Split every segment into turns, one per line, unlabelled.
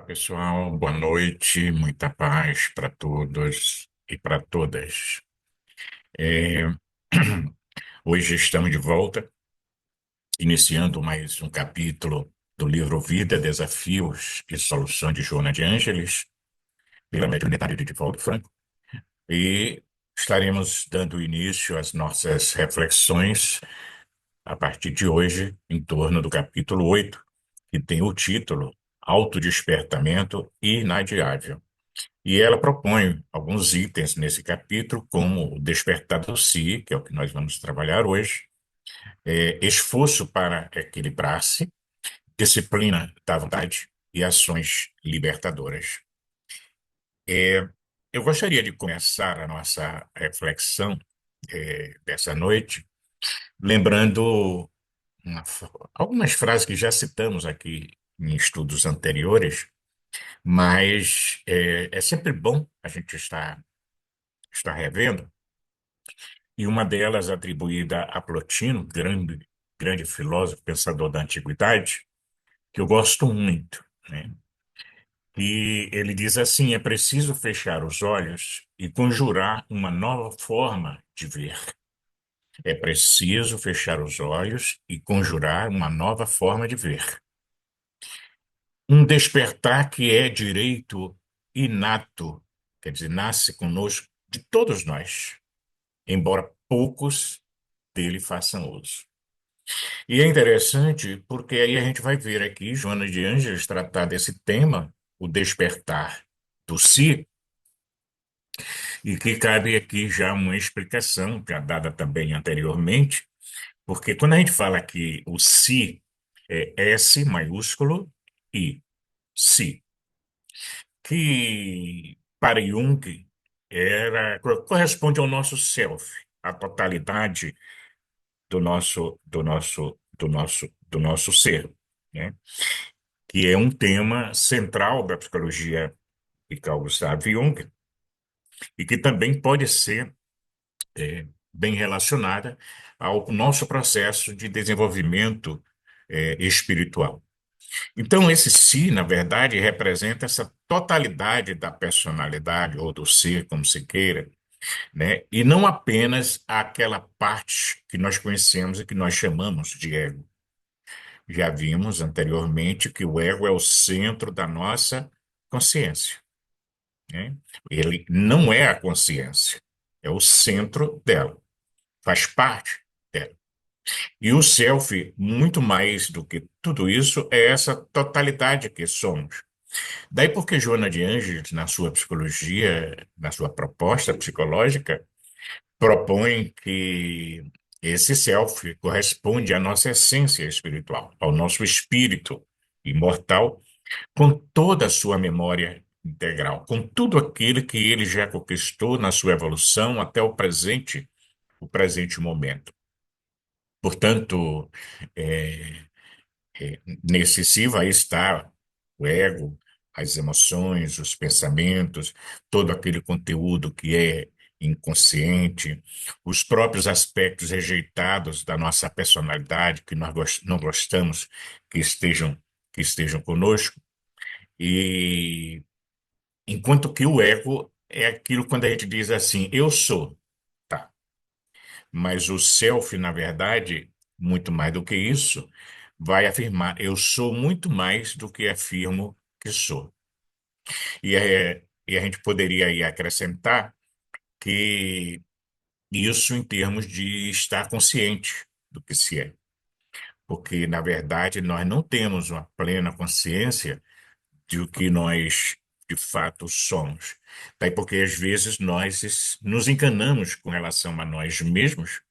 Pessoal, boa noite, muita paz para todos e para todas. É, Hoje estamos de volta, iniciando mais um capítulo do livro Vida, Desafios e Solução de Joana de Ângeles, pela mediunidade de Divaldo Franco, e estaremos dando início às nossas reflexões a partir de hoje, em torno do capítulo 8, que tem o título Autodespertamento Inadiável. E ela propõe alguns itens nesse capítulo, como o despertar do si, que é o que nós vamos trabalhar hoje, esforço para equilibrar-se, disciplina da vontade e ações libertadoras. É, eu gostaria de começar a nossa reflexão dessa noite, lembrando algumas frases que já citamos aqui em estudos anteriores, mas é sempre bom a gente estar revendo. E uma delas atribuída a Plotino, grande filósofo, pensador da antiguidade, que eu gosto muito, né? E ele diz assim: é preciso fechar os olhos e conjurar uma nova forma de ver. É preciso fechar os olhos e conjurar uma nova forma de ver. Um despertar que é direito inato, quer dizer, nasce conosco, de todos nós, embora poucos dele façam uso. E é interessante porque aí a gente vai ver aqui Joana de Ângeles tratar desse tema, o despertar do si, e que cabe aqui já uma explicação, já dada também anteriormente, porque quando a gente fala que o si é S maiúsculo e si, que para Jung corresponde ao nosso self, a totalidade do nosso ser, né? Que é um tema central da psicologia de Carl Gustav Jung e que também pode ser bem relacionada ao nosso processo de desenvolvimento espiritual. Então, esse si, na verdade, representa essa totalidade da personalidade ou do ser, como se queira, né? E não apenas aquela parte que nós conhecemos e que nós chamamos de ego. Já vimos anteriormente que o ego é o centro da nossa consciência, né? Ele não é a consciência, é o centro dela, faz parte dela. E o self, muito mais do que tudo isso, é essa totalidade que somos. Daí porque Joana de Ângeles, na sua psicologia, na sua proposta psicológica, propõe que esse self corresponde à nossa essência espiritual, ao nosso espírito imortal, com toda a sua memória integral, com tudo aquilo que ele já conquistou na sua evolução até o presente momento. Portanto, é, nesse si vai estar o ego, as emoções, os pensamentos, todo aquele conteúdo que é inconsciente, os próprios aspectos rejeitados da nossa personalidade que nós não gostamos que estejam conosco. E enquanto que o ego é aquilo quando a gente diz assim, eu sou, tá? Mas o self, na verdade, muito mais do que isso, vai afirmar, eu sou muito mais do que afirmo que sou. E a gente poderia aí acrescentar que isso em termos de estar consciente do que se é. Porque, na verdade, nós não temos uma plena consciência de o que nós de fato somos. Daí porque às vezes nós nos enganamos com relação a nós mesmos,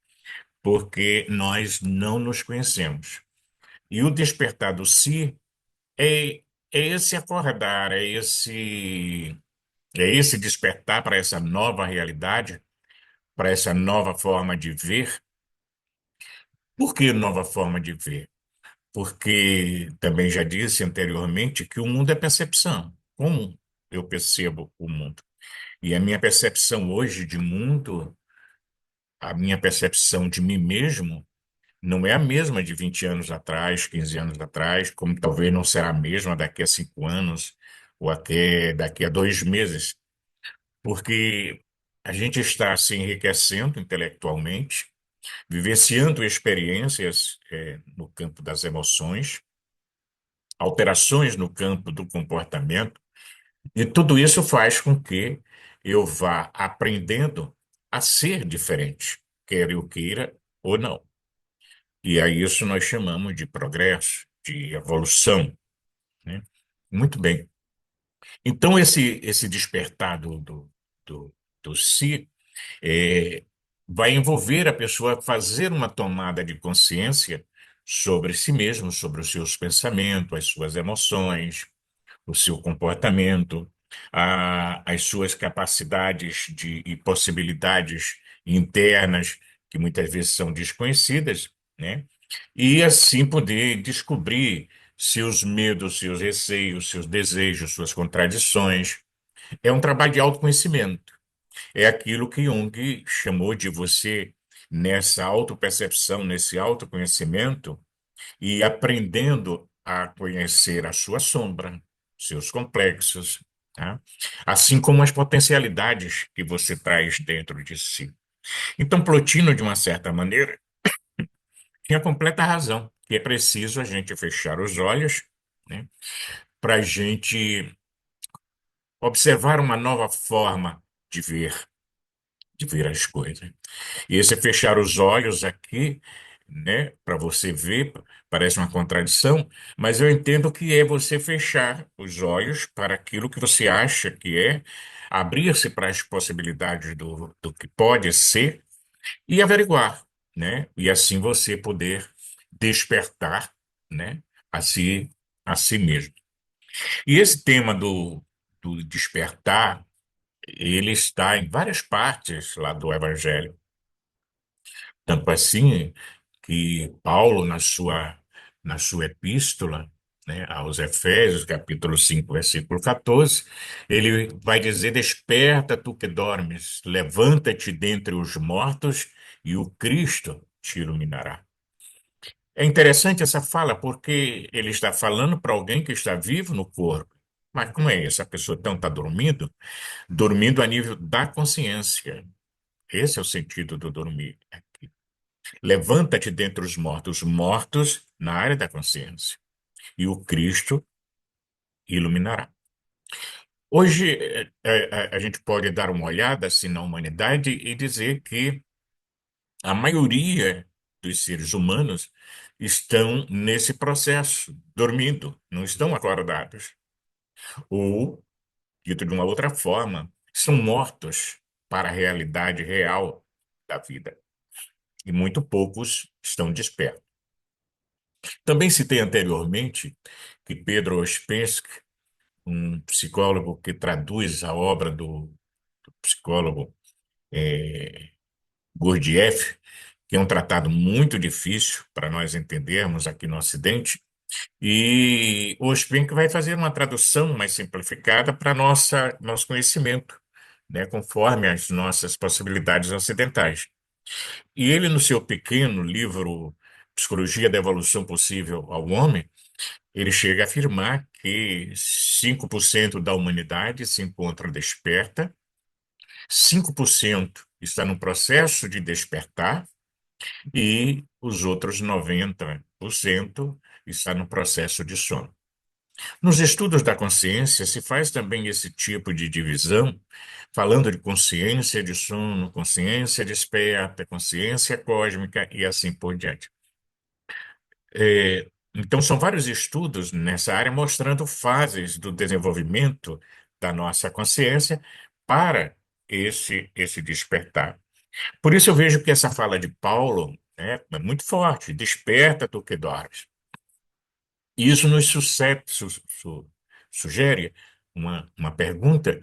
porque nós não nos conhecemos. E o despertar do si é, é esse acordar, é esse despertar para essa nova realidade, para essa nova forma de ver. Por que nova forma de ver? Porque também já disse anteriormente que o mundo é percepção. Como eu percebo o mundo? E a minha percepção hoje de mundo, a minha percepção de mim mesmo, não é a mesma de 20 anos atrás, 15 anos atrás, como talvez não será a mesma daqui a 5 anos ou até daqui a 2 meses, porque a gente está se enriquecendo intelectualmente, vivenciando experiências, no campo das emoções, alterações no campo do comportamento, e tudo isso faz com que eu vá aprendendo a ser diferente, quer eu queira ou não. E a isso nós chamamos de progresso, de evolução, né? Muito bem. Então, esse despertar do, do si é, vai envolver a pessoa a fazer uma tomada de consciência sobre si mesmo, sobre os seus pensamentos, as suas emoções, o seu comportamento, as suas capacidades e possibilidades internas, que muitas vezes são desconhecidas, né? E assim poder descobrir seus medos, seus receios, seus desejos, suas contradições. É um trabalho de autoconhecimento. É aquilo que Jung chamou de você, nessa autopercepção, nesse autoconhecimento, e aprendendo a conhecer a sua sombra, seus complexos, tá? Assim como as potencialidades que você traz dentro de si. Então, Plotino, de uma certa maneira, tinha completa razão, que é preciso a gente fechar os olhos, né, para a gente observar uma nova forma de ver, de ver as coisas. E esse fechar os olhos aqui, né, para você ver, parece uma contradição, mas eu entendo que é você fechar os olhos para aquilo que você acha que é, abrir-se para as possibilidades do que pode ser e averiguar, né? E assim você poder despertar, né, a a si mesmo. E esse tema do despertar, ele está em várias partes lá do Evangelho. Tanto assim que Paulo, na sua epístola, né, aos Efésios, capítulo 5 versículo 14, ele vai dizer: Desperta, tu que dormes, levanta-te dentre os mortos e o Cristo te iluminará. É interessante essa fala, porque ele está falando para alguém que está vivo no corpo. Mas como é isso? A pessoa então está dormindo? Dormindo a nível da consciência. Esse é o sentido do dormir. Levanta-te dentre os mortos na área da consciência, e o Cristo iluminará. Hoje, a gente pode dar uma olhada assim na humanidade e dizer que a maioria dos seres humanos estão nesse processo, dormindo, não estão acordados. Ou, dito de uma outra forma, são mortos para a realidade real da vida. E muito poucos estão despertos. Também citei anteriormente que Pedro Ouspensky, um psicólogo que traduz a obra do psicólogo Gurdjieff, que é um tratado muito difícil para nós entendermos aqui no Ocidente, e Ouspensky vai fazer uma tradução mais simplificada para nosso conhecimento, né, conforme as nossas possibilidades ocidentais. E ele, no seu pequeno livro Psicologia da Evolução Possível ao Homem, ele chega a afirmar que 5% da humanidade se encontra desperta, 5% está no processo de despertar e os outros 90% está no processo de sono. Nos estudos da consciência se faz também esse tipo de divisão, falando de consciência de sono, consciência desperta, consciência cósmica e assim por diante. Então, são vários estudos nessa área mostrando fases do desenvolvimento da nossa consciência para esse despertar. Por isso, eu vejo que essa fala de Paulo, né, é muito forte: desperta tu que dormes. E isso nos sugere uma pergunta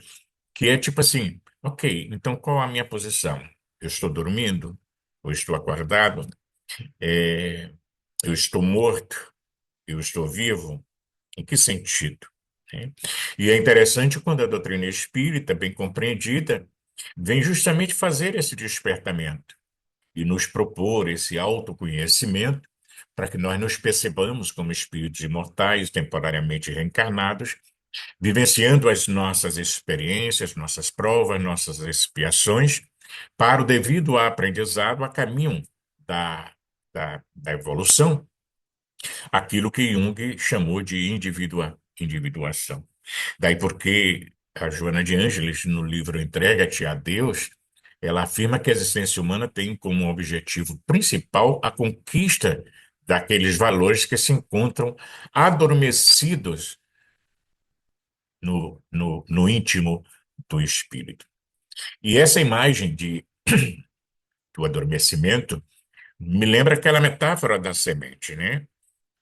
que é tipo assim: ok, então qual a minha posição? Eu estou dormindo? Ou estou acordado? É, eu estou morto? Eu estou vivo? Em que sentido? Né? E é interessante quando a doutrina espírita, bem compreendida, vem justamente fazer esse despertamento e nos propor esse autoconhecimento para que nós nos percebamos como espíritos imortais, temporariamente reencarnados, vivenciando as nossas experiências, nossas provas, nossas expiações, para o devido aprendizado a caminho da evolução, aquilo que Jung chamou de individuação. Daí porque a Joana de Ângeles, no livro Entrega-te a Deus, ela afirma que a existência humana tem como objetivo principal a conquista daqueles valores que se encontram adormecidos no íntimo do espírito. E essa imagem do adormecimento me lembra aquela metáfora da semente, né?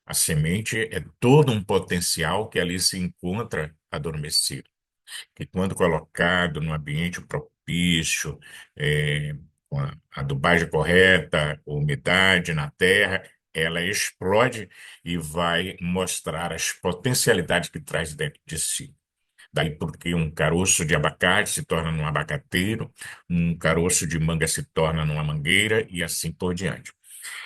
A semente é todo um potencial que ali se encontra adormecido, que quando colocado no ambiente propício, com a adubagem correta, umidade na terra, ela explode e vai mostrar as potencialidades que traz dentro de si. Daí porque um caroço de abacate se torna num abacateiro, um caroço de manga se torna numa mangueira e assim por diante.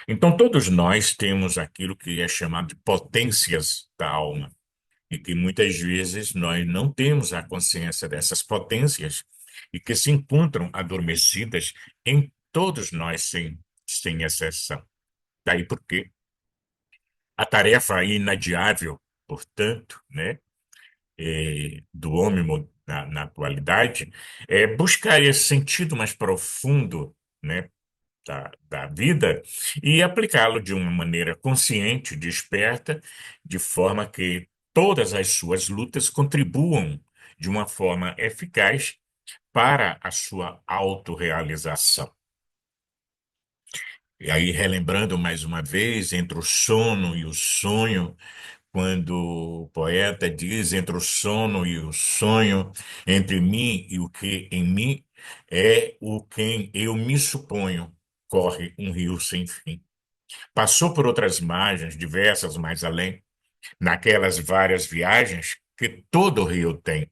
Então, todos nós temos aquilo que é chamado de potências da alma, e que muitas vezes nós não temos a consciência dessas potências e que se encontram adormecidas em todos nós, sem exceção. Daí porque a tarefa inadiável, portanto, né, do homem na atualidade, é buscar esse sentido mais profundo, né, da vida e aplicá-lo de uma maneira consciente, desperta, de forma que todas as suas lutas contribuam de uma forma eficaz para a sua autorrealização. E aí, relembrando mais uma vez, entre o sono e o sonho, quando o poeta diz entre o sono e o sonho, entre mim e o que em mim, é o quem eu me suponho, corre um rio sem fim. Passou por outras margens, diversas mais além, naquelas várias viagens que todo rio tem.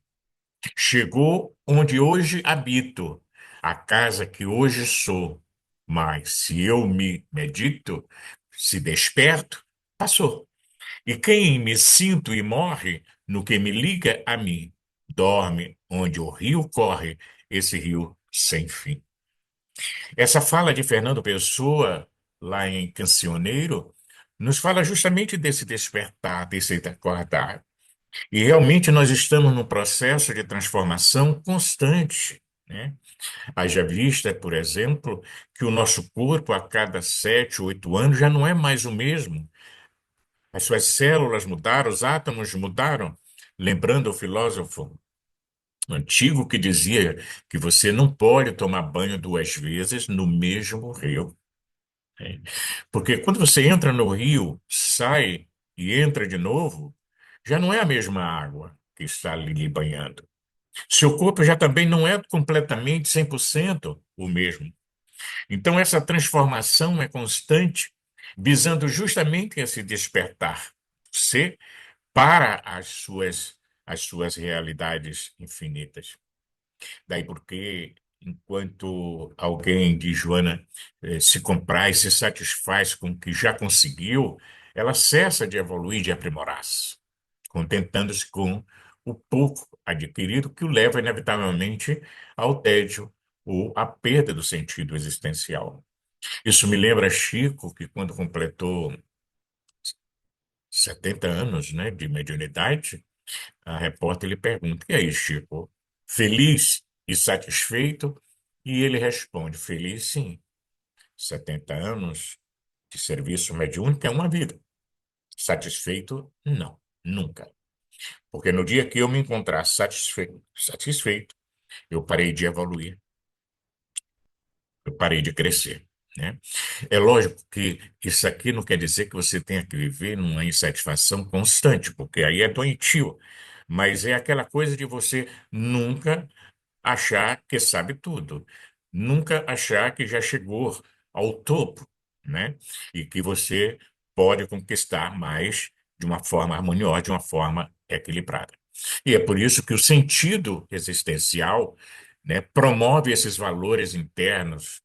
Chegou onde hoje habito, a casa que hoje sou. Mas se eu me medito, se desperto, passou. E quem me sinto e morre, no que me liga a mim, dorme onde o rio corre, esse rio sem fim. Essa fala de Fernando Pessoa, lá em Cancioneiro, nos fala justamente desse despertar, desse acordar. E realmente nós estamos num processo de transformação constante, né? Haja vista, por exemplo, que o nosso corpo, a cada 7, 8 anos, já não é mais o mesmo. As suas células mudaram, os átomos mudaram. Lembrando o filósofo antigo que dizia que você não pode tomar banho 2 vezes no mesmo rio. Né? Porque quando você entra no rio, sai e entra de novo, já não é a mesma água que está ali lhe banhando. Seu corpo já também não é completamente 100% o mesmo. Então, essa transformação é constante, visando justamente esse despertar você para as suas realidades infinitas. Daí porque, enquanto alguém de Joana se compraz, se satisfaz com o que já conseguiu, ela cessa de evoluir, de aprimorar-se, contentando-se com o pouco adquirido que o leva inevitavelmente ao tédio ou à perda do sentido existencial. Isso me lembra Chico, que quando completou 70 anos, né, de mediunidade, a repórter lhe pergunta: E aí, Chico, feliz e satisfeito? E ele responde: Feliz, sim. 70 anos de serviço mediúnico é uma vida. Satisfeito, não, nunca. Porque no dia que eu me encontrar satisfeito, eu parei de evoluir, eu parei de crescer, né? É lógico que isso aqui não quer dizer que você tenha que viver numa insatisfação constante, porque aí é doentio. Mas é aquela coisa de você nunca achar que sabe tudo, nunca achar que já chegou ao topo, né? E que você pode conquistar mais de uma forma harmoniosa, de uma forma equilibrada. E é por isso que o sentido existencial, né, promove esses valores internos,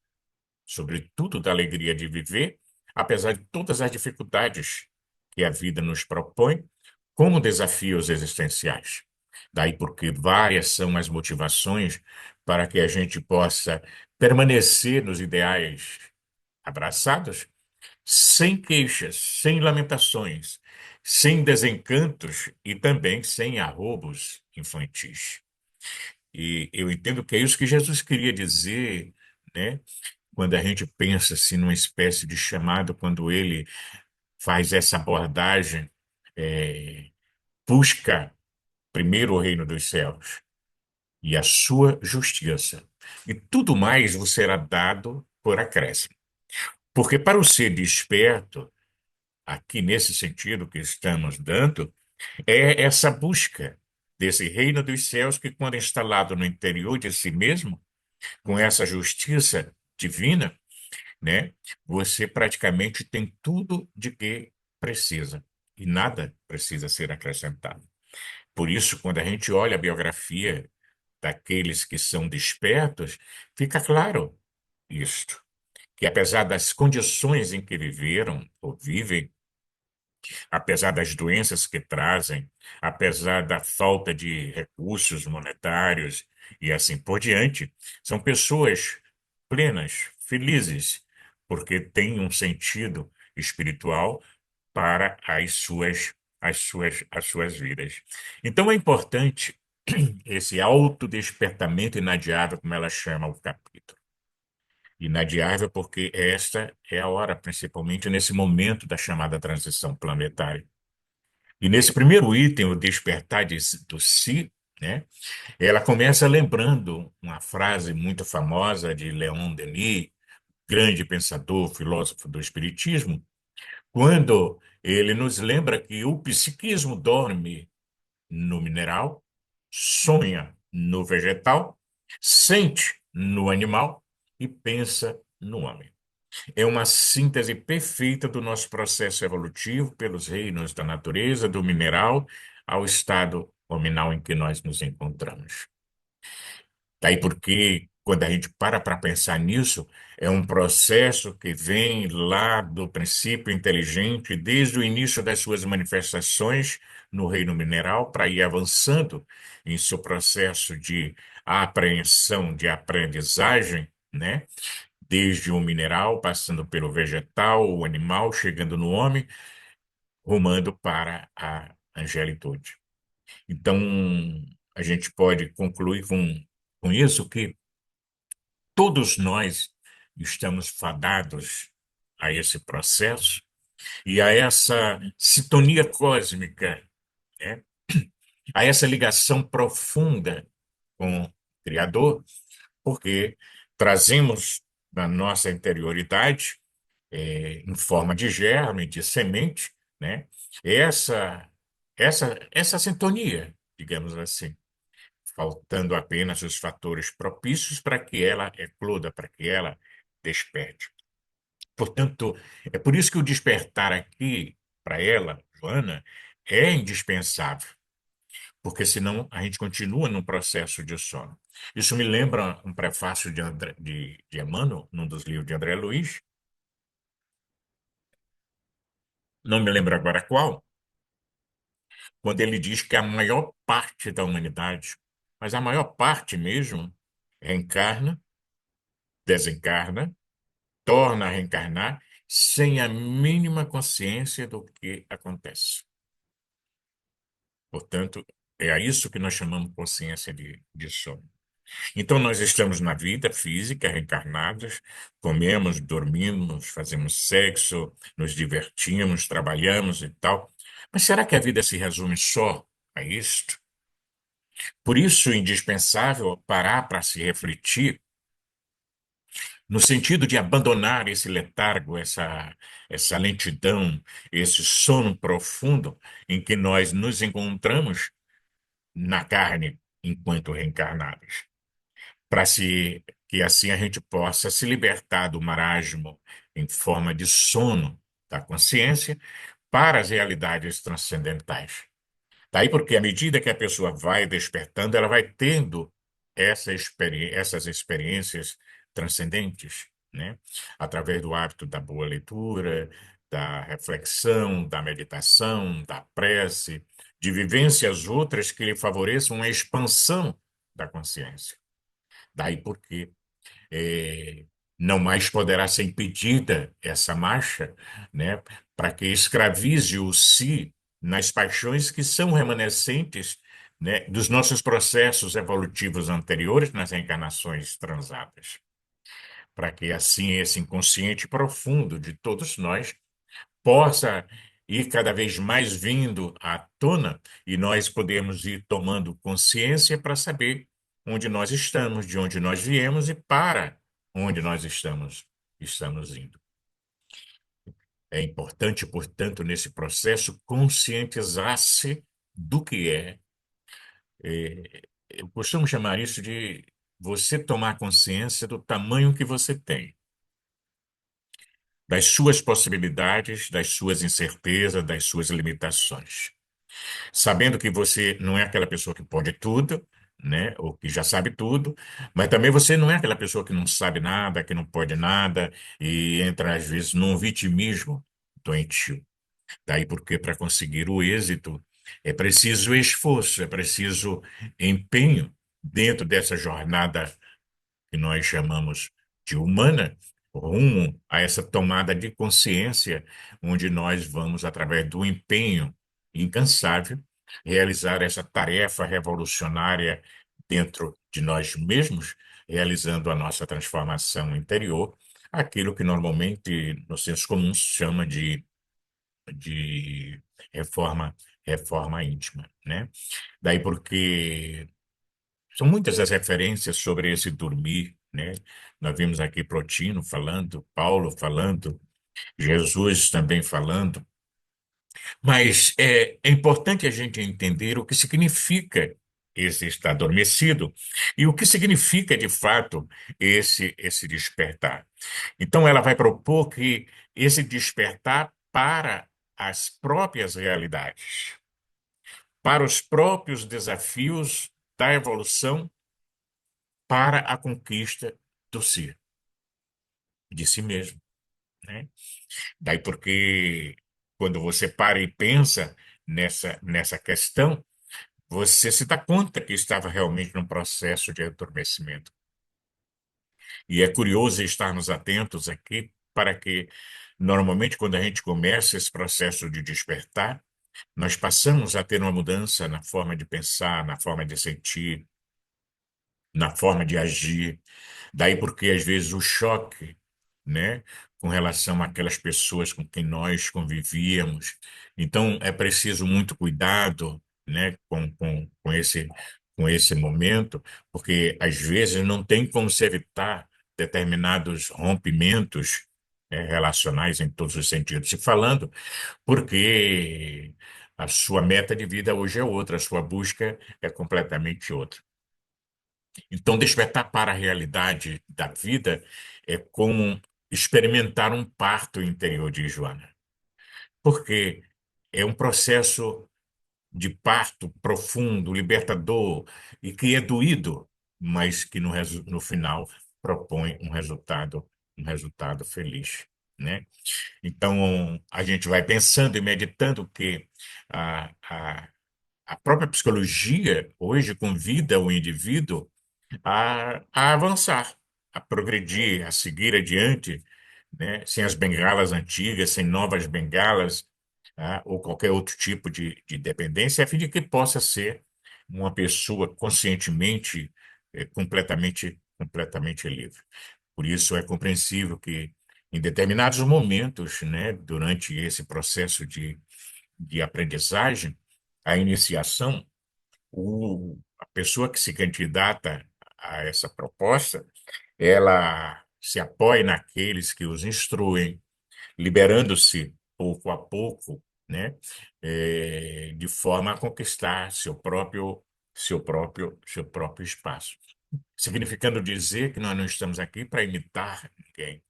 sobretudo da alegria de viver, apesar de todas as dificuldades que a vida nos propõe, como desafios existenciais. Daí porque várias são as motivações para que a gente possa permanecer nos ideais abraçados, sem queixas, sem lamentações, sem desencantos e também sem arrobos infantis. E eu entendo que é isso que Jesus queria dizer, né? Quando a gente pensa assim numa espécie de chamado, quando ele faz essa abordagem, é, busca primeiro o reino dos céus e a sua justiça, e tudo mais vos será dado por acréscimo. Porque para o ser desperto, aqui nesse sentido que estamos dando, é essa busca desse reino dos céus que, quando instalado no interior de si mesmo, com essa justiça divina, né, você praticamente tem tudo de que precisa e nada precisa ser acrescentado. Por isso, quando a gente olha a biografia daqueles que são despertos, fica claro isto, que apesar das condições em que viveram ou vivem, apesar das doenças que trazem, apesar da falta de recursos monetários e assim por diante, são pessoas plenas, felizes, porque têm um sentido espiritual para as suas vidas. Então é importante esse autodespertamento inadiável, como ela chama o capítulo. Inadiável porque esta é a hora, principalmente nesse momento da chamada transição planetária. E nesse primeiro item, o despertar do si, né, ela começa lembrando uma frase muito famosa de Leon Denis, grande pensador, filósofo do Espiritismo, quando ele nos lembra que o psiquismo dorme no mineral, sonha no vegetal, sente no animal e pensa no homem. É uma síntese perfeita do nosso processo evolutivo pelos reinos da natureza, do mineral, ao estado hominal em que nós nos encontramos. Daí porque, quando a gente para pensar nisso, é um processo que vem lá do princípio inteligente, desde o início das suas manifestações no reino mineral, para ir avançando em seu processo de apreensão, de aprendizagem, né? Desde o mineral, passando pelo vegetal, o animal, chegando no homem, rumando para a angelitude. Então, a gente pode concluir com isso que todos nós estamos fadados a esse processo e a essa sintonia cósmica, né? A essa ligação profunda com o Criador, porque trazemos na nossa interioridade, em forma de germe, de semente, né? Essa, essa sintonia, digamos assim, faltando apenas os fatores propícios para que ela ecloda, para que ela desperte. Portanto, é por isso que o despertar aqui, para ela, Joana, é indispensável, porque senão a gente continua num processo de sono. Isso me lembra um prefácio de Emmanuel, num dos livros de André Luiz, não me lembro agora qual, quando ele diz que a maior parte da humanidade, mas a maior parte mesmo, reencarna, desencarna, torna a reencarnar sem a mínima consciência do que acontece. Portanto, é a isso que nós chamamos consciência de sono. Então, nós estamos na vida física, reencarnados, comemos, dormimos, fazemos sexo, nos divertimos, trabalhamos e tal. Mas será que a vida se resume só a isto? Por isso, é indispensável parar para se refletir no sentido de abandonar esse letargo, essa lentidão, esse sono profundo em que nós nos encontramos na carne enquanto reencarnados, para que assim a gente possa se libertar do marasmo em forma de sono da consciência para as realidades transcendentais. Daí porque, à medida que a pessoa vai despertando, ela vai tendo essas experiências transcendentes. né? Através do hábito da boa leitura, da reflexão, da meditação, da prece, de vivências outras que lhe favoreçam a expansão da consciência. Daí porque eh, não mais poderá ser impedida essa marcha, né, para que escravize o si nas paixões que são remanescentes, né, dos nossos processos evolutivos anteriores nas reencarnações transatas, para que assim esse inconsciente profundo de todos nós possa ir cada vez mais vindo à tona e nós podemos ir tomando consciência para saber onde nós estamos, de onde nós viemos e para onde nós estamos indo. É importante, portanto, nesse processo, conscientizar-se do que é. Eu costumo chamar isso de você tomar consciência do tamanho que você tem, das suas possibilidades, das suas incertezas, das suas limitações. Sabendo que você não é aquela pessoa que pode tudo, né, ou que já sabe tudo, mas também você não é aquela pessoa que não sabe nada, que não pode nada e entra às vezes num vitimismo doentio. Daí porque para conseguir o êxito é preciso esforço, é preciso empenho dentro dessa jornada que nós chamamos de humana, rumo a essa tomada de consciência, onde nós vamos, através do empenho incansável, realizar essa tarefa revolucionária dentro de nós mesmos, realizando a nossa transformação interior, aquilo que normalmente, no senso comum, se chama de reforma íntima, né? Daí porque são muitas as referências sobre esse dormir, né? Nós vimos aqui Plotino falando, Paulo falando, Jesus também falando, mas é importante a gente entender o que significa esse estar adormecido e o que significa de fato esse despertar. Então, ela vai propor que esse despertar para as próprias realidades, para os próprios desafios da evolução, para a conquista do ser, de si mesmo, né? Daí porque quando você para e pensa nessa questão, você se dá conta que estava realmente num processo de adormecimento. E é curioso estarmos atentos aqui para que, normalmente, quando a gente começa esse processo de despertar, nós passamos a ter uma mudança na forma de pensar, na forma de sentir, na forma de agir. Daí porque, às vezes, o choque, né, com relação àquelas pessoas com quem nós convivíamos. Então, é preciso muito cuidado, né, com esse momento, porque, às vezes, não tem como se evitar determinados rompimentos, relacionais em todos os sentidos. E falando, porque a sua meta de vida hoje é outra, a sua busca é completamente outra. Então, despertar para a realidade da vida é como experimentar um parto interior de Joana, porque é um processo de parto profundo, libertador e que é doído, mas que no final propõe um resultado feliz, né? Então, a gente vai pensando e meditando que a, a, a própria psicologia hoje convida o indivíduo a avançar, a progredir, a seguir adiante, né? Sem as bengalas antigas, sem novas bengalas, ou qualquer outro tipo de dependência, a fim de que possa ser uma pessoa conscientemente, completamente livre. Por isso é compreensível que, em determinados momentos, né, durante esse processo de aprendizagem, a iniciação, a pessoa que se candidata a essa proposta, ela se apoia naqueles que os instruem, liberando-se pouco a pouco, né, de forma a conquistar seu próprio espaço. Significando dizer que nós não estamos aqui para imitar ninguém.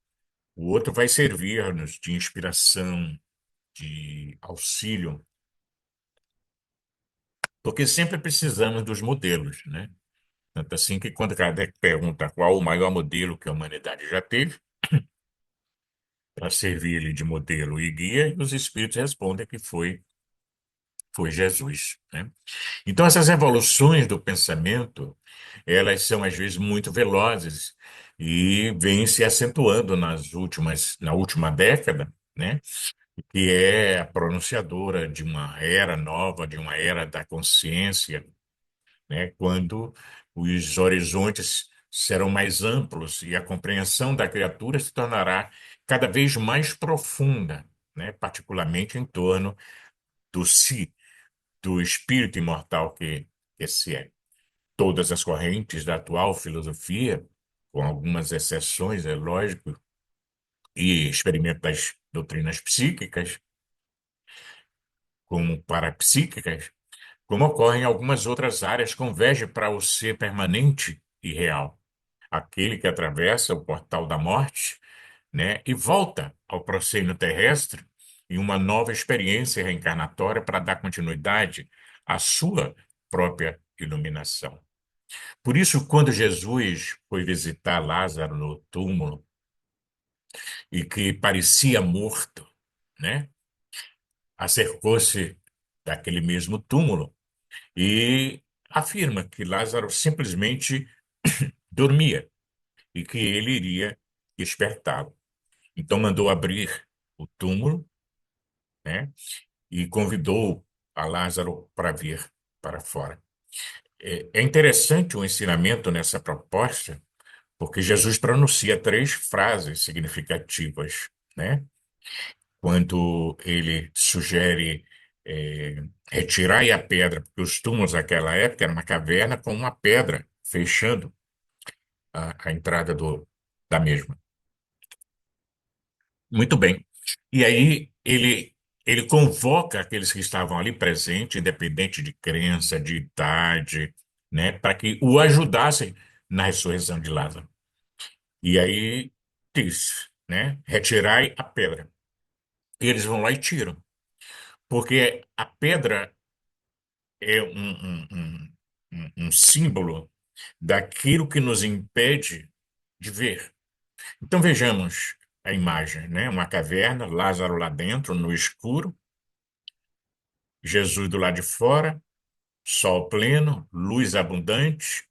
O outro vai servir-nos de inspiração, de auxílio, porque sempre precisamos dos modelos, né? Tanto assim que quando Kardec pergunta qual o maior modelo que a humanidade já teve, para servir ele de modelo e guia, e os espíritos respondem que foi Jesus, né? Então, essas evoluções do pensamento, elas são às vezes muito velozes e vêm se acentuando na última década, né? Que é a pronunciadora de uma era nova, de uma era da consciência, né? Quando os horizontes serão mais amplos e a compreensão da criatura se tornará cada vez mais profunda, né? Particularmente em torno do si, do espírito imortal que esse é. Todas as correntes da atual filosofia, com algumas exceções, é lógico, e experimento das doutrinas psíquicas, como parapsíquicas, como ocorre em algumas outras áreas, converge para o ser permanente e real, aquele que atravessa o portal da morte, né, e volta ao proscênio terrestre em uma nova experiência reencarnatória para dar continuidade à sua própria iluminação. Por isso, quando Jesus foi visitar Lázaro no túmulo e que parecia morto, né, acercou-se daquele mesmo túmulo e afirma que Lázaro simplesmente dormia e que ele iria despertá-lo. Então mandou abrir o túmulo, né, e convidou a Lázaro para vir para fora. É interessante o ensinamento nessa proposta, porque Jesus pronuncia três frases significativas, né? Quando ele sugere retirai a pedra, porque os túmulos naquela época era uma caverna com uma pedra fechando a entrada da mesma. Muito bem. E aí ele convoca aqueles que estavam ali presentes, independente de crença, de idade, né, para que o ajudassem na ressurreição de Lázaro. E aí diz, né, retirai a pedra. E eles vão lá e tiram, porque a pedra é um símbolo daquilo que nos impede de ver. Então vejamos a imagem, né? Uma caverna, Lázaro lá dentro, no escuro, Jesus do lado de fora, sol pleno, luz abundante.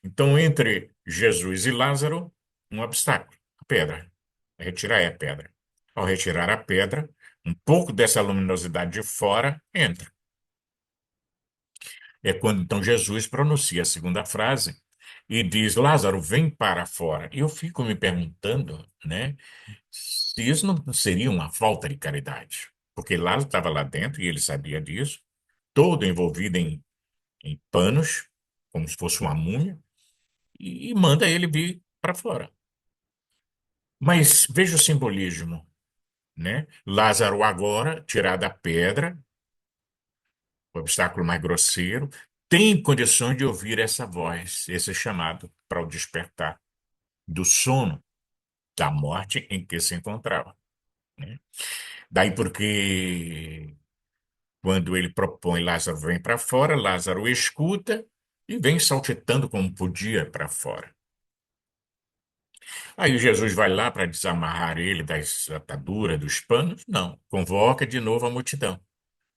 Então, entre Jesus e Lázaro, um obstáculo, a pedra. Retirar a pedra. Ao retirar a pedra, um pouco dessa luminosidade de fora entra. É quando então Jesus pronuncia a segunda frase e diz: Lázaro, vem para fora. E eu fico me perguntando, né, se isso não seria uma falta de caridade. Porque Lázaro estava lá dentro e ele sabia disso, todo envolvido em panos, como se fosse uma múmia, e manda ele vir para fora. Mas veja o simbolismo, né? Lázaro agora, tirado a pedra, o obstáculo mais grosseiro, tem condições de ouvir essa voz, esse chamado para o despertar do sono, da morte em que se encontrava, né? Daí porque quando ele propõe Lázaro vem para fora, Lázaro escuta e vem saltitando como podia para fora. Aí Jesus vai lá para desamarrar ele das ataduras, dos panos? Não. Convoca de novo a multidão.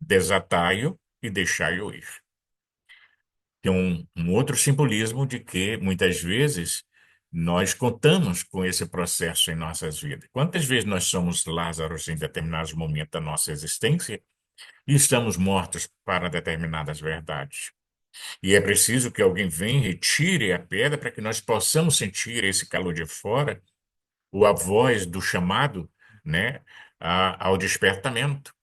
Desatai-o e deixai-o ir. Tem um outro simbolismo de que, muitas vezes, nós contamos com esse processo em nossas vidas. Quantas vezes nós somos Lázaros em determinados momentos da nossa existência e estamos mortos para determinadas verdades? E é preciso que alguém venha e retire a pedra para que nós possamos sentir esse calor de fora, a voz do chamado, né, ao despertamento.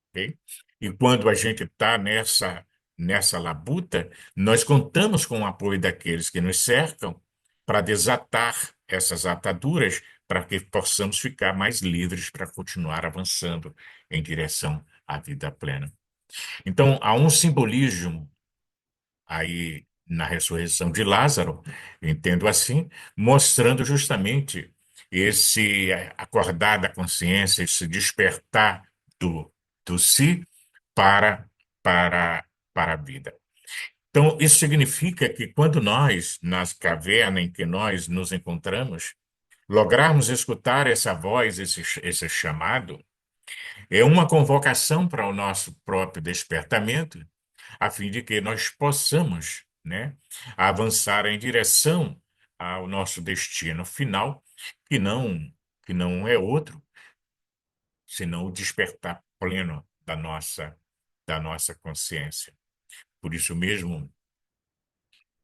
Ok? E quando a gente está nessa labuta, nós contamos com o apoio daqueles que nos cercam para desatar essas ataduras, para que possamos ficar mais livres para continuar avançando em direção à vida plena. Então, há um simbolismo aí na ressurreição de Lázaro, entendo assim, mostrando justamente esse acordar da consciência, esse despertar do, do si para, para a vida. Então, isso significa que quando nós, nas cavernas em que nós nos encontramos, lograrmos escutar essa voz, esse chamado, é uma convocação para o nosso próprio despertamento, a fim de que nós possamos, né, avançar em direção ao nosso destino final, que não, que não é outro, senão o despertar pleno da nossa consciência. Por isso mesmo,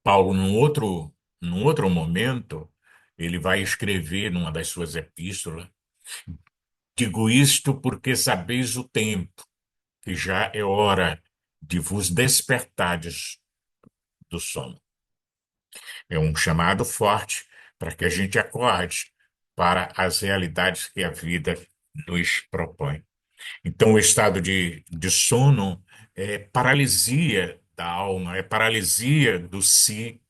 Paulo, num outro momento, ele vai escrever numa das suas epístolas: digo isto porque sabeis o tempo, que já é hora de vos despertardes do sono. É um chamado forte para que a gente acorde para as realidades que a vida nos propõe. Então, o estado de sono é paralisia da alma, é paralisia do si,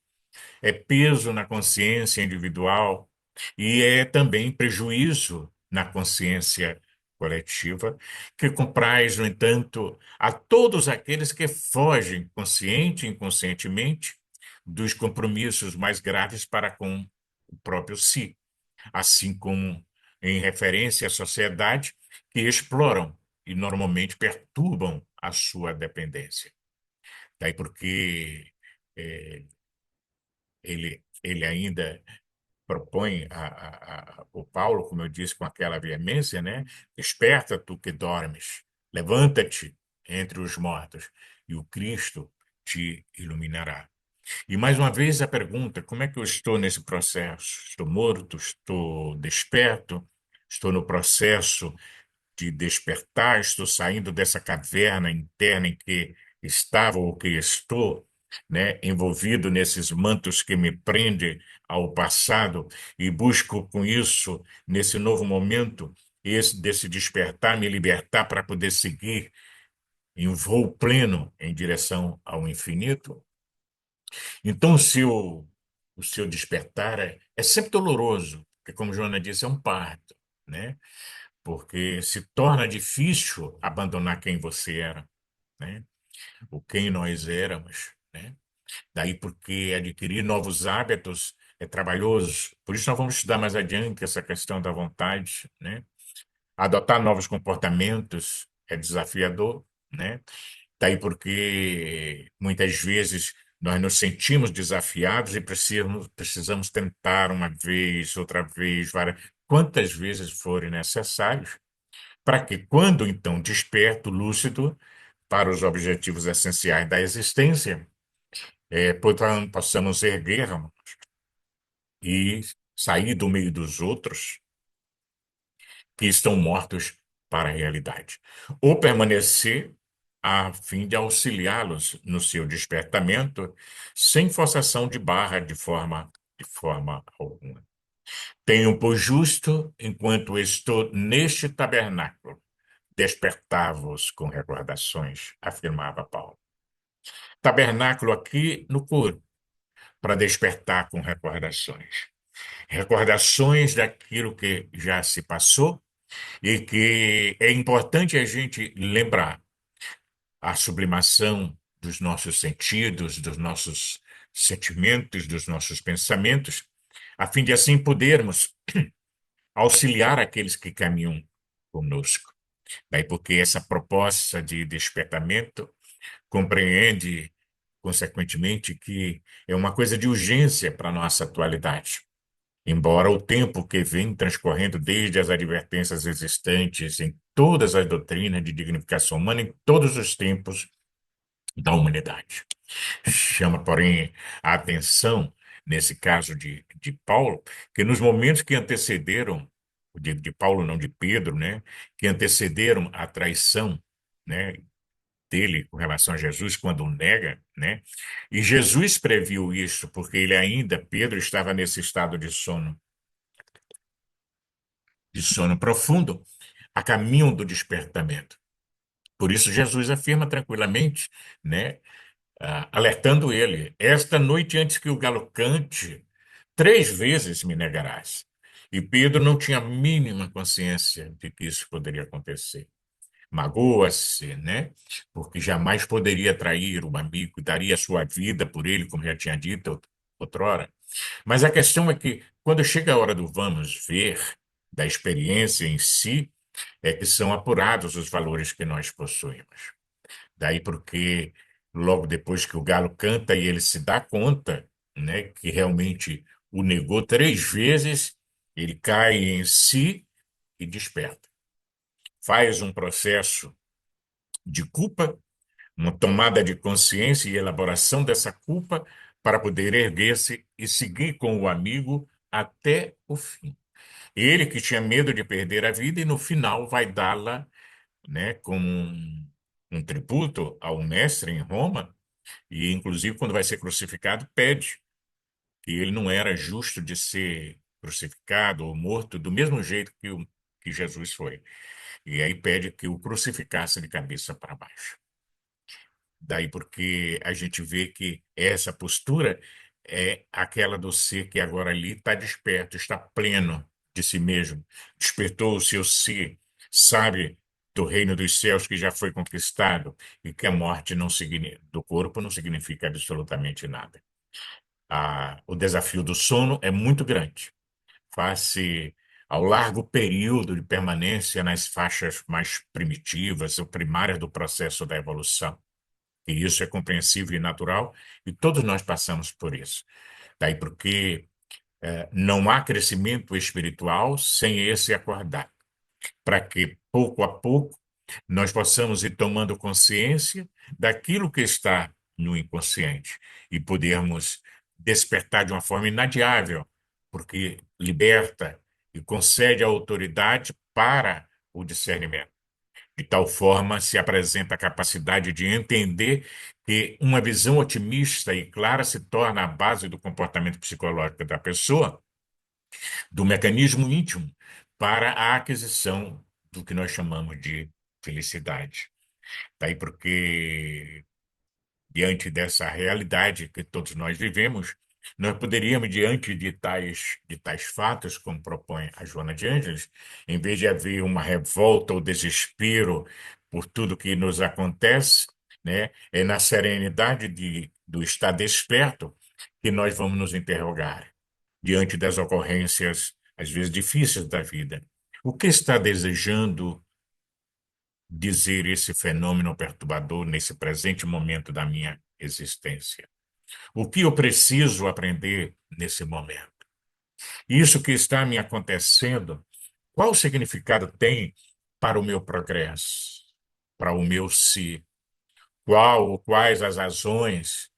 é peso na consciência individual e é também prejuízo na consciência coletiva, que compraz, no entanto, a todos aqueles que fogem, consciente e inconscientemente, dos compromissos mais graves para com o próprio si, assim como em referência à sociedade, que exploram e normalmente perturbam a sua dependência. Daí porque eh, ele ainda propõe o Paulo, como eu disse, com aquela veemência, né? Desperta tu que dormes, levanta-te entre os mortos, e o Cristo te iluminará. E mais uma vez a pergunta: como é que eu estou nesse processo? Estou morto? Estou desperto? Estou no processo de despertar? Estou saindo dessa caverna interna em que estava ou que estou, né, envolvido nesses mantos que me prendem ao passado e busco com isso, nesse novo momento, desse despertar, me libertar para poder seguir em um voo pleno em direção ao infinito? Então, o seu despertar é sempre doloroso, porque, como Joana disse, é um parto, né? Porque se torna difícil abandonar quem você era, né? O quem nós éramos, né? Daí porque adquirir novos hábitos é trabalhoso. Por isso nós vamos estudar mais adiante essa questão da vontade, né? Adotar novos comportamentos é desafiador, né? Daí porque muitas vezes nós nos sentimos desafiados e precisamos tentar uma vez, outra vez, várias, quantas vezes forem necessários, para que, quando então desperto, lúcido, para os objetivos essenciais da existência, possamos erguer e sair do meio dos outros que estão mortos para a realidade, ou permanecer a fim de auxiliá-los no seu despertamento sem forçação de barra de forma alguma. Tenho por justo, enquanto estou neste tabernáculo, despertar-vos com recordações, afirmava Paulo. Tabernáculo aqui no corpo, para despertar com recordações. Recordações daquilo que já se passou e que é importante a gente lembrar a sublimação dos nossos sentidos, dos nossos sentimentos, dos nossos pensamentos, a fim de assim podermos auxiliar aqueles que caminham conosco. Daí porque essa proposta de despertamento compreende, consequentemente, que é uma coisa de urgência para a nossa atualidade. Embora o tempo que vem transcorrendo desde as advertências existentes em todas as doutrinas de dignificação humana, em todos os tempos da humanidade. Chama, porém, a atenção, nesse caso de Paulo, que nos momentos que antecederam, de Paulo, não de Pedro, né, que antecederam a traição, né, dele com relação a Jesus, quando o nega, né, e Jesus previu isso, porque ele ainda, Pedro, estava nesse estado de sono profundo, a caminho do despertamento. Por isso, Jesus afirma tranquilamente, né, alertando ele: esta noite, antes que o galo cante, 3 vezes me negarás. E Pedro não tinha a mínima consciência de que isso poderia acontecer. Magoa-se, né? Porque jamais poderia trair o amigo, daria sua vida por ele, como já tinha dito outrora. Mas a questão é que, quando chega a hora do vamos ver, da experiência em si, é que são apurados os valores que nós possuímos. Daí porque, logo depois que o galo canta e ele se dá conta, né, que realmente o negou 3 vezes, ele cai em si e desperta. Faz um processo de culpa, uma tomada de consciência e elaboração dessa culpa para poder erguer-se e seguir com o amigo até o fim. Ele que tinha medo de perder a vida e no final vai dá-la, né, como um tributo ao mestre em Roma, e inclusive quando vai ser crucificado pede que ele não era justo de ser crucificado ou morto do mesmo jeito que Jesus foi. E aí pede que o crucificasse de cabeça para baixo. Daí porque a gente vê que essa postura é aquela do ser que agora ali está desperto, está pleno de si mesmo, despertou o seu ser, sabe do reino dos céus que já foi conquistado e que a morte não do corpo não significa absolutamente nada. O desafio do sono é muito grande, face ao largo período de permanência nas faixas mais primitivas ou primárias do processo da evolução. E isso é compreensível e natural, e todos nós passamos por isso. Daí porque não há crescimento espiritual sem esse acordar, para que, pouco a pouco, nós possamos ir tomando consciência daquilo que está no inconsciente e podermos despertar de uma forma inadiável, porque liberta e concede a autoridade para o discernimento. De tal forma, se apresenta a capacidade de entender que uma visão otimista e clara se torna a base do comportamento psicológico da pessoa, do mecanismo íntimo, para a aquisição do que nós chamamos de felicidade. Daí porque, diante dessa realidade que todos nós vivemos, nós poderíamos, diante de tais fatos, como propõe a Joana de Ângeles, em vez de haver uma revolta ou desespero por tudo que nos acontece, né, é na serenidade do estar desperto que nós vamos nos interrogar diante das ocorrências, às vezes difíceis da vida. O que está desejando dizer esse fenômeno perturbador nesse presente momento da minha existência? O que eu preciso aprender nesse momento? Isso que está me acontecendo, qual significado tem para o meu progresso, para o meu si? Quais as razões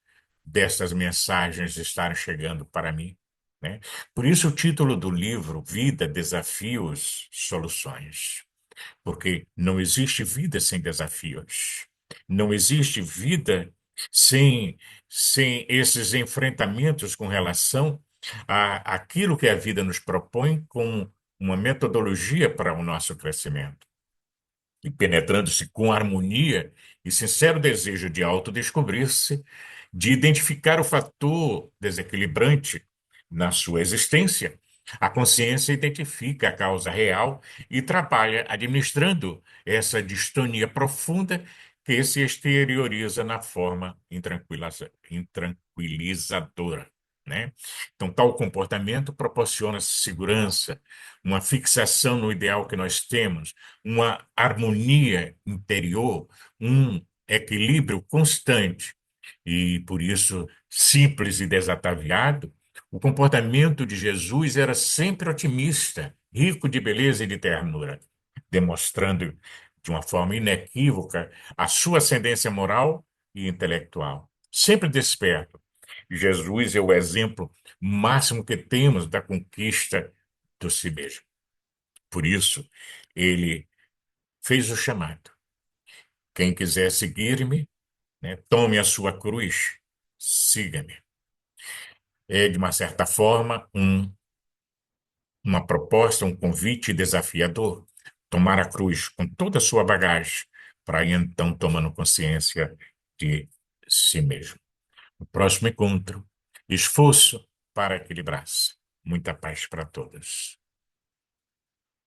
dessas mensagens estarem chegando para mim? Né? Por isso, o título do livro, Vida, Desafios, Soluções. Porque não existe vida sem desafios. Não existe vida sem esses enfrentamentos com relação àquilo que a vida nos propõe como uma metodologia para o nosso crescimento. E penetrando-se com harmonia e sincero desejo de autodescobrir-se, de identificar o fator desequilibrante na sua existência, a consciência identifica a causa real e trabalha administrando essa distonia profunda que se exterioriza na forma intranquilizadora, né? Então, tal comportamento proporciona segurança, uma fixação no ideal que nós temos, uma harmonia interior, um equilíbrio constante. E, por isso, simples e desataviado, o comportamento de Jesus era sempre otimista, rico de beleza e de ternura, demonstrando de uma forma inequívoca a sua ascendência moral e intelectual. Sempre desperto. Jesus é o exemplo máximo que temos da conquista do si mesmo. Por isso, ele fez o chamado. Quem quiser seguir-me, né, tome a sua cruz, siga-me. É, de uma certa forma, uma proposta, um convite desafiador. Tomar a cruz com toda a sua bagagem, para ir então tomando consciência de si mesmo. No próximo encontro, esforço para equilibrar-se. Muita paz para todos.